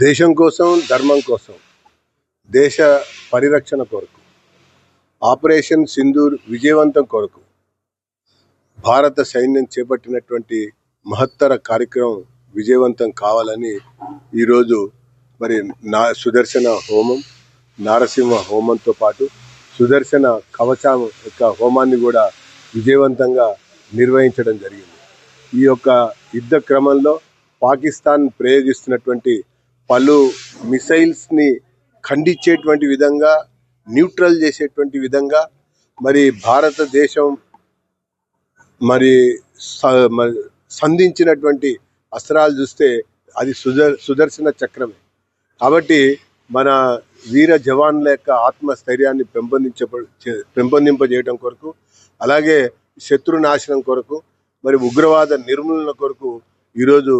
దేశం కోసం, ధర్మం కోసం, దేశ పరిరక్షణ కొరకు, ఆపరేషన్ సింధూర్ విజయవంతం కొరకు భారత సైన్యం చేపట్టినటువంటి మహత్తర కార్యక్రమం విజయవంతం కావాలని ఈరోజు మరి సుదర్శన హోమం, నారసింహ హోమంతో పాటు సుదర్శన కవచం యొక్క హోమాన్ని కూడా విజయవంతంగా నిర్వహించడం జరిగింది. ఈ యొక్క యుద్ధ క్రమంలో పాకిస్తాన్ ప్రయోగిస్తున్నటువంటి పలు మిసైల్స్ని ఖండించేటువంటి విధంగా, న్యూట్రల్ చేసేటువంటి విధంగా మరి భారతదేశం మరి సంధించినటువంటి అస్త్రాలు చూస్తే అది సుదర్శన చక్రమే. కాబట్టి మన వీర జవాన్ల యొక్క ఆత్మస్థైర్యాన్ని పెంపొందింపజేయడం కొరకు, అలాగే శత్రు నాశనం కొరకు, మరి ఉగ్రవాద నిర్మూలన కొరకు ఈరోజు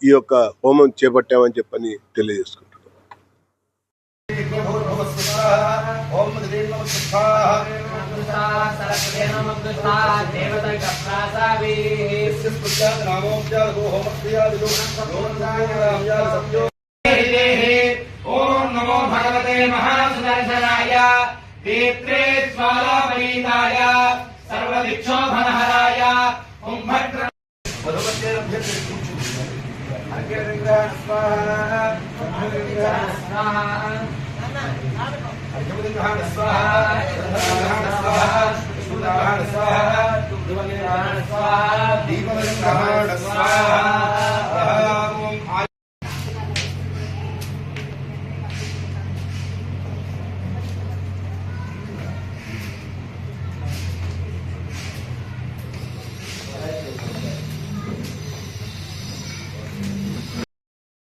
ఈ యొక్క హోమం చేపట్టామని చెప్పని తెలియజేసుకుంటున్నాం. ఓం నమో భగవతే మహాసుదర్శనాయ దీప్త్రే జ్వాలాపరీతాయ సర్వదిక్షోభనహరాయ కుంభద్ర స్వాహ